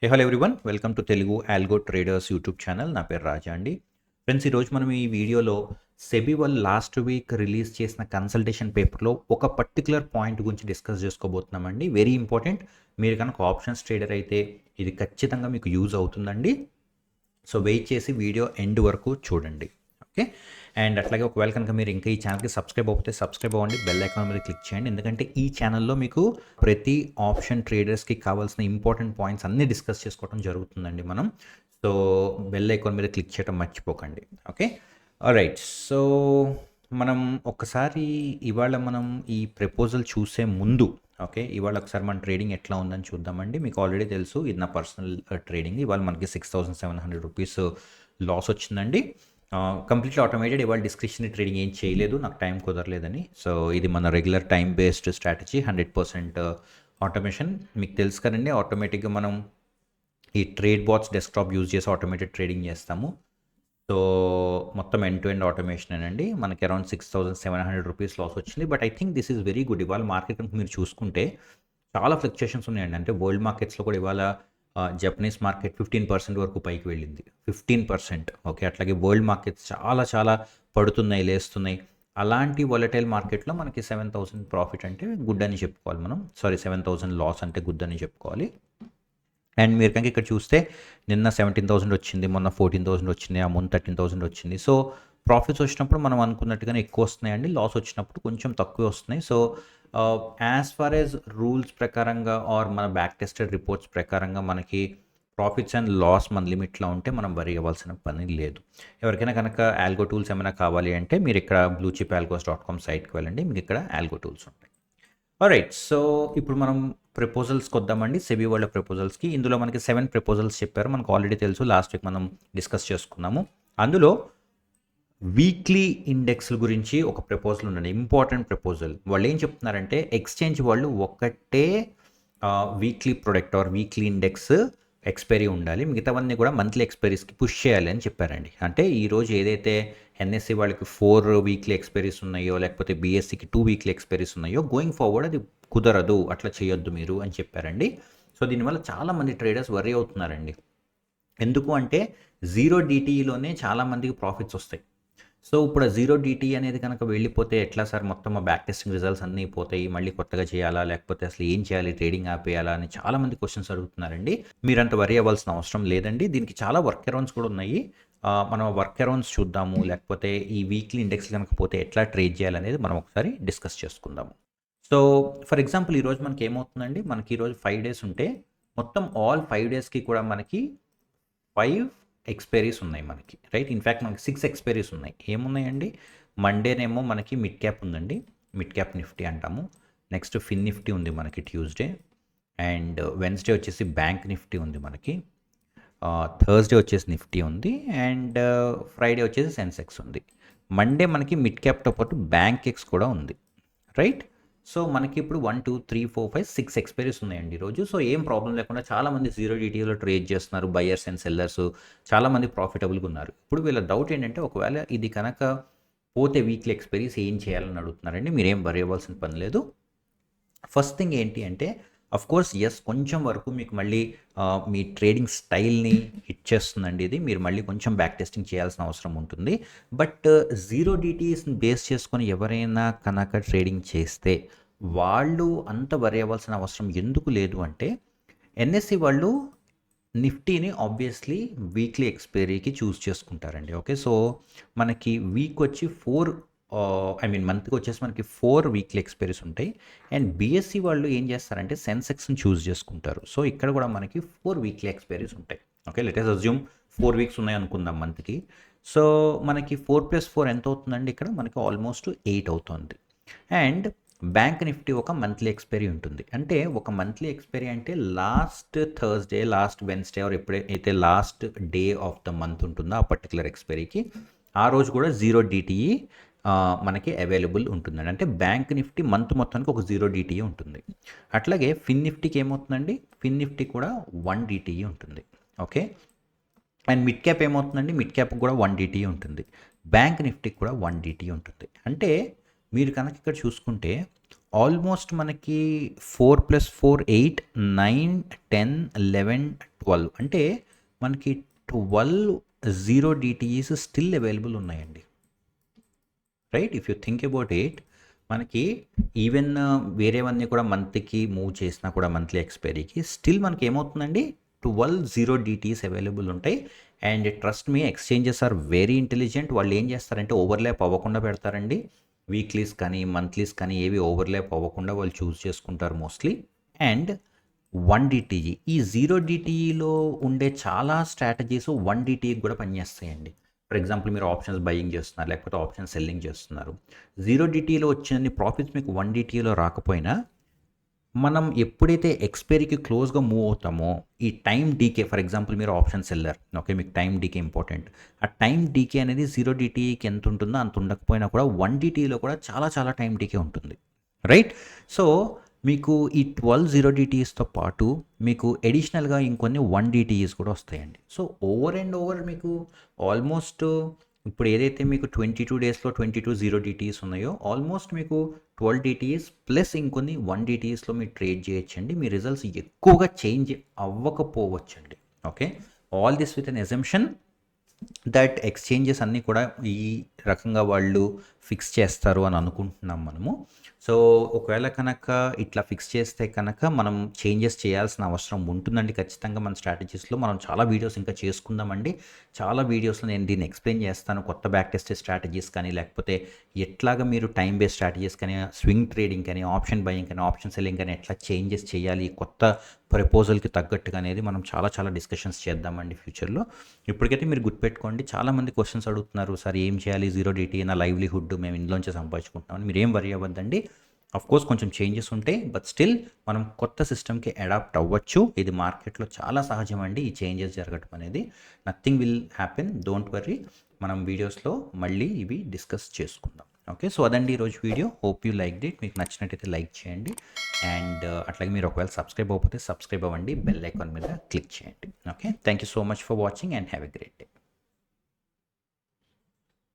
Hello everyone, welcome to Telugu algo traders YouTube channel. నా పేరు రాజా అండి. ఫ్రెండ్స్, ఈరోజు మనం ఈ వీడియోలో సెబీ వాళ్ళు లాస్ట్ వీక్ రిలీజ్ చేసిన కన్సల్టేషన్ పేపర్లో ఒక పర్టికులర్ పాయింట్ గురించి డిస్కస్ చేసుకోబోతున్నామండి. Very important. మీరు కనుక ఆప్షన్స్ ట్రేడర్ అయితే ఇది ఖచ్చితంగా మీకు యూజ్ అవుతుందండి. సో వెయిట్ చేసి వీడియో ఎండ్ వరకు చూడండి. ఓకే. అండ్ అట్లాగే ఒకవేళ కనుక మీరు ఇంకా ఈ ఛానల్కి సబ్స్క్రైబ్ అవ్వకపోతే సబ్స్క్రైబ్ అవ్వండి, బెల్ ఐకాన్ మీద క్లిక్ చేయండి. ఎందుకంటే ఈ ఛానల్లో మీకు ప్రతి ఆప్షన్ ట్రేడర్స్కి కావాల్సిన ఇంపార్టెంట్ పాయింట్స్ అన్నీ డిస్కస్ చేసుకోవడం జరుగుతుందండి మనం. సో బెల్ ఐకాన్ మీద క్లిక్ చేయడం మర్చిపోకండి. ఓకే. రైట్. సో మనం ఒక్కసారి ఇవాళ మనం ఈ ప్రపోజల్ చూసే ముందు ఓకే, ఇవాళ ఒకసారి మన ట్రేడింగ్ ఎట్లా ఉందని చూద్దామండి. మీకు ఆల్రెడీ తెలుసు, ఇది నా పర్సనల్ ట్రేడింగ్. ఇవాళ మనకి 6,700 రూపీస్ లాస్ వచ్చిందండి. Completely automated. ఇవాళ డిస్క్రిప్షనరీ ట్రేడింగ్ ఏం చేయలేదు, నాకు టైం కుదరలేదని. సో ఇది మన regular time based strategy, 100% automation. మీకు తెలుసు కదండి, ఆటోమేటిక్గా మనం ఈ ట్రేడ్ బాట్స్ డెస్క్టాప్ యూజ్ చేసి ఆటోమేటెడ్ ట్రేడింగ్ చేస్తాము. సో మొత్తం ఎండ్ టు ఎండ్ ఆటోమేషన్ అండి. మనకి అరౌండ్ 6,700 రూపీస్ లాస్ వచ్చింది. But I think this is very good. ఇవాళ మార్కెట్ కనుక మీరు చూసుకుంటే చాలా ఫ్లక్చుయేషన్స్ ఉన్నాయండి. అంటే వరల్డ్ మార్కెట్స్లో కూడా ఇవాళ జపనీస్ మార్కెట్ 15% వరకు పైకి వెళ్ళింది. 15%. ఓకే. అట్లాగే వరల్డ్ మార్కెట్స్ చాలా చాలా పడుతున్నాయి, లేస్తున్నాయి. అలాంటి వొలటైల్ మార్కెట్లో మనకి 7,000 ప్రాఫిట్ అంటే గుడ్ అని చెప్పుకోవాలి మనం. 7,000 లాస్ అంటే గుడ్ అని చెప్పుకోవాలి. అండ్ మీరు కనుక ఇక్కడ చూస్తే నిన్న 17,000 వచ్చింది, మొన్న 14,000 వచ్చింది, ఆ ముందు 13,000 వచ్చింది. సో ప్రాఫిట్స్ వచ్చినప్పుడు మనం అనుకున్నట్టుగానే ఎక్కువ వస్తున్నాయండి, లాస్ వచ్చినప్పుడు కొంచెం తక్కువ వస్తున్నాయి. So as far as rules ప్రకారంగా ఆర్ మన బ్యాక్ టెస్టెడ్ రిపోర్ట్స్ ప్రకారంగా మనకి ప్రాఫిట్స్ అండ్ లాస్ మన లిమిట్లో ఉంటే మనం వరి అవ్వాల్సిన పని లేదు. ఎవరికైనా కనుక ఆల్గో టూల్స్ ఏమైనా కావాలి అంటే మీరు ఇక్కడ bluechipalgos.com సైట్కి వెళ్ళండి, మీకు ఇక్కడ ఆల్గో టూల్స్ ఉంటాయి. రైట్. సో ఇప్పుడు మనం ప్రపోజల్స్కి వద్దామండి, సెబీ వాళ్ళ ప్రపోజల్స్కి. ఇందులో మనకి 7 ప్రపోజల్స్ చెప్పారు, మనకు ఆల్రెడీ తెలుసు, లాస్ట్ వీక్ మనం డిస్కస్ చేసుకున్నాము. అందులో వీక్లీ ఇండెక్స్ల గురించి ఒక ప్రపోజల్ ఉందండి, ఇంపార్టెంట్ ప్రపోజల్. వాళ్ళు ఏం చెప్తున్నారంటే ఎక్స్చేంజ్ వాళ్ళు ఒకటే weekly product or weekly index expiry ఉండాలి, మిగతావన్నీ కూడా మంత్లీ ఎక్స్పైరీస్కి పుష్ చేయాలి అని చెప్పారండి. అంటే ఈరోజు ఏదైతే ఎన్ఎస్సి వాళ్ళకి 4 వీక్లీ ఎక్స్పైరీస్ ఉన్నాయో, లేకపోతే బీఎస్సీకి 2 వీక్లీ ఎక్స్పైరీస్ ఉన్నాయో, గోయింగ్ ఫార్వర్డ్ అది కుదరదు, అట్లా చేయొద్దు మీరు అని చెప్పారండి. సో దీనివల్ల చాలామంది ట్రేడర్స్ వరీ అవుతున్నారండి. ఎందుకు అంటే జీరో డిటీలోనే చాలామందికి ప్రాఫిట్స్ వస్తాయి. సో ఇప్పుడు జీరో డిటీ అనేది కనుక వెళ్ళిపోతే ఎట్లా సార్, మొత్తం మా బ్యాక్ టెస్టింగ్ రిజల్ట్స్ అన్నీ పోతాయి, మళ్ళీ కొత్తగా చేయాలా, లేకపోతే అసలు ఏం చేయాలి, ట్రేడింగ్ ఆపేయాలా అని చాలామంది క్వశ్చన్స్ అడుగుతున్నారండి. మీరంత వరీ అవ్వాల్సిన అవసరం లేదండి. దీనికి చాలా వర్క్ అరౌండ్స్ కూడా ఉన్నాయి. మనం వర్క్ అరౌండ్స్ చూద్దాము, లేకపోతే ఈ వీక్లీ ఇండెక్స్ కనుక పోతే ఎట్లా ట్రేడ్ చేయాలనేది మనం ఒకసారి డిస్కస్ చేసుకుందాము. సో ఫర్ ఎగ్జాంపుల్ ఈరోజు మనకి ఏమవుతుందండి, మనకి ఈరోజు 5 డేస్ ఉంటే మొత్తం ఆల్ 5 డేస్కి కూడా మనకి 5 ఎక్స్పైరీస్ ఉన్నాయి మనకి, రైట్. ఇన్ఫ్యాక్ట్ మనకి 6 ఎక్స్పైరీస్ ఉన్నాయి. ఏమున్నాయండి, మండేనేమో మనకి మిడ్ క్యాప్ ఉందండి, మిడ్ క్యాప్ నిఫ్టీ అంటాము. నెక్స్ట్ ఫిన్ నిఫ్టీ ఉంది మనకి ట్యూస్డే. అండ్ వెన్స్డే వచ్చేసి బ్యాంక్ నిఫ్టీ ఉంది మనకి. థర్స్డే వచ్చేసి నిఫ్టీ ఉంది. అండ్ ఫ్రైడే వచ్చేసి సెన్సెక్స్ ఉంది. మండే మనకి మిడ్ క్యాప్తో పాటు బ్యాంక్ ఎక్స్ కూడా ఉంది, రైట్. సో మనకి ఇప్పుడు 1 2 3 4 5 6 ఎక్స్పైరీస్ ఉన్నాయండి ఈరోజు. సో ఏం ప్రాబ్లం లేకుండా చాలామంది జీరో డీటీలో ట్రేడ్ చేస్తున్నారు, బయర్స్ అండ్ సెల్లర్స్ చాలామంది ప్రాఫిటబుల్గా ఉన్నారు. ఇప్పుడు వీళ్ళ డౌట్ ఏంటంటే ఒకవేళ ఇది కనుక పోతే వీక్లీ ఎక్స్పైరీస్ ఏం చేయాలని అడుగుతున్నారండి. మీరేం వరీ అవ్వాల్సిన పని లేదు. ఫస్ట్ థింగ్ ఏంటి అంటే కోర్స్ కొంచెం వరకు మీకు మళ్ళీ మీ ట్రేడింగ్ స్టైల్ని హిట్ చేస్తుందండి ఇది. మీరు మళ్ళీ కొంచెం బ్యాక్ టెస్టింగ్ చేయాల్సిన అవసరం ఉంటుంది. బట్ జీరో డీటీస్ని బేస్ చేసుకొని ఎవరైనా కనుక ట్రేడింగ్ చేస్తే వాళ్ళు అంత వరి అవ్వాల్సిన అవసరం ఎందుకు లేదు అంటే ఎన్ఎస్సి వాళ్ళు నిఫ్టీని ఆబ్వియస్లీ వీక్లీ ఎక్స్పైరీకి చూస్ చేసుకుంటారండి. ఓకే. సో మనకి వీక్ వచ్చి 4 మంత్కి వచ్చేసి మనకి 4 వీక్లీ ఎక్స్పైరీస్ ఉంటాయి. అండ్ బీఎస్సీ వాళ్ళు ఏం చేస్తారంటే సెన్సెక్స్ని చూస్ చేసుకుంటారు. సో ఇక్కడ కూడా మనకి 4 వీక్లీ ఎక్స్పైరీస్ ఉంటాయి. Okay. Let us assume 4 weeks ఉన్నాయి అనుకుందాం మంత్కి. సో మనకి 4 + 4 ఎంత అవుతుందండి, ఇక్కడ మనకి ఆల్మోస్ట్ 8 అవుతుంది. అండ్ బ్యాంక్ నిఫ్టీ ఒక మంత్లీ ఎక్స్పైరీ ఉంటుంది. అంటే ఒక మంత్లీ ఎక్స్పైరీ అంటే last Thursday, last Wednesday or ఎప్పుడైతే last day of the month ఉంటుందో ఆ పర్టికులర్ ఎక్స్పైరీకి ఆ రోజు కూడా జీరో డిటిఈ మనకి అవైలబుల్ ఉంటుందండి. అంటే బ్యాంక్ నిఫ్టీ మంత్ మొత్తానికి ఒక జీరో డిటిఈ ఉంటుంది. అట్లాగే ఫిన్ నిఫ్టీకి ఏమవుతుందండి, ఫిన్ నిఫ్టీ కూడా 1 డిటిఈ ఉంటుంది. ఓకే. అండ్ మిడ్ క్యాప్ ఏమవుతుందండి, మిడ్ క్యాప్ కూడా 1 డిటిఈ ఉంటుంది. బ్యాంక్ నిఫ్టీకి కూడా 1 డిటిఈ ఉంటుంది. అంటే మీరు కనుక ఇక్కడ చూసుకుంటే ఆల్మోస్ట్ మనకి 4 + 4 8 9 10 11 12 అంటే మనకి 12 జీరో డిటీఈస్ స్టిల్ అవైలబుల్ ఉన్నాయండి. Right, if you think about it, మనకి ఈవెన్ వేరేవన్నీ కూడా మంత్కి మూవ్ చేసినా కూడా మంత్లీ ఎక్స్పైరీకి స్టిల్ మనకి ఏమవుతుందండి 12 జీరో డిటీస్ అవైలబుల్ ఉంటాయి. And trust me, exchanges are very intelligent. వాళ్ళు ఏం చేస్తారంటే ఓవర్లాప్ అవ్వకుండా పెడతారండి. వీక్లీస్ కానీ మంత్లీస్ కానీ ఏవి ఓవర్లాప్ అవ్వకుండా వాళ్ళు చూస్ చేసుకుంటారు మోస్ట్లీ. అండ్ 1 డిటీఈ, ఈ జీరో డిటీఈలో ఉండే చాలా స్ట్రాటజీస్ 1 డిటీఈకి కూడా పనిచేస్తాయండి. ఫర్ ఎగ్జాంపుల్ మీరు ఆప్షన్స్ బయింగ్ చేస్తున్నారు, లేకపోతే ఆప్షన్ సెల్లింగ్ చేస్తున్నారు. జీరో డిటీలో వచ్చిన ప్రాఫిట్స్ మీకు 1 డిటీలో రాకపోయినా, మనం ఎప్పుడైతే ఎక్స్పైరీకి క్లోజ్గా మూవ్ అవుతామో ఈ టైం డీకే, ఫర్ ఎగ్జాంపుల్ మీరు ఆప్షన్ సెల్లర్, ఓకే, మీకు టైం డీకే ఇంపార్టెంట్. ఆ టైం డీకే అనేది జీరో డిటీకి ఎంత ఉంటుందో అంత ఉండకపోయినా కూడా 1 డిటీలో కూడా చాలా టైం డీకే ఉంటుంది. రైట్, సో మీకు ఈ 12 జీరో డిటీస్తో పాటు మీకు ఎడిషనల్గా ఇంకొన్ని 1 డిటీఈస్ కూడా వస్తాయండి. సో ఓవర్ అండ్ ఓవర్ మీకు ఆల్మోస్ట్ ఇప్పుడు ఏదైతే మీకు 22 డేస్లో 22 జీరో డిటీఈస్ ఉన్నాయో, ఆల్మోస్ట్ మీకు 12 డిటీఈస్ ప్లస్ ఇంకొన్ని 1 డిటీఈస్లో మీరు ట్రేడ్ చేయొచ్చండి. మీ రిజల్ట్స్ ఎక్కువగా చేంజ్ అవ్వకపోవచ్చండి. Okay, all this with an assumption that exchanges అన్నీ కూడా ఈ రకంగా వాళ్ళు ఫిక్స్ చేస్తారు అని అనుకుంటున్నాం మనము. సో ఒకవేళ కనుక ఇట్లా ఫిక్స్ చేస్తే కనుక మనం చేంజెస్ చేయాల్సిన అవసరం ఉంటుందండి ఖచ్చితంగా. మన స్ట్రాటజీస్లో మనం చాలా వీడియోస్ ఇంకా చేసుకుందామండి. చాలా వీడియోస్లో నేను దీన్ని ఎక్స్ప్లెయిన్ చేస్తాను. కొత్త బ్యాక్ టెస్టెడ్ స్ట్రాటజీస్ కానీ, లేకపోతే ఎట్లాగా మీరు టైం బేస్డ్ స్ట్రాటజీస్ కానీ, స్వింగ్ ట్రేడింగ్ కానీ, ఆప్షన్ బయింగ్ కానీ, ఆప్షన్ సెల్లింగ్ కానీ ఎట్లా చేంజెస్ చేయాలి కొత్త ప్రపోజల్కి తగ్గట్టుగా అనేది మనం చాలా డిస్కషన్స్ చేద్దామండి ఫ్యూచర్లో. ఇప్పటికైతే మీరు గుర్తుపెట్టుకోండి, చాలామంది క్వశ్చన్స్ అడుగుతున్నారు, సార్ ఏం చేయాలి జీరో డిటీ, నా లైవ్లీహుడ్ మేము ఇందులోంచి సంపాదించుకుంటామని. మీరు ఏం వరీ అవ్వద్దండి. కోర్స్ కొంచెం చేంజెస్ ఉంటాయి, బట్ స్టిల్ మనం కొత్త సిస్టమ్కి అడాప్ట్ అవ్వచ్చు. ఇది మార్కెట్లో చాలా సహజం అండి ఈ చేంజెస్ జరగటం అనేది. Nothing will happen, don't worry. మనం వీడియోస్లో మళ్ళీ ఇవి డిస్కస్ చేసుకుందాం. ఓకే, సో అదండి ఈరోజు video. Hope you like it. మీకు నచ్చినట్టయితే లైక్ చేయండి. అండ్ అట్లాగే మీరు ఒకవేళ సబ్స్క్రైబ్ అవ్వకపోతే సబ్స్క్రైబ్ అవ్వండి, బెల్ ఐకాన్ మీద క్లిక్ చేయండి. Okay, thank you so much for watching and have a great day.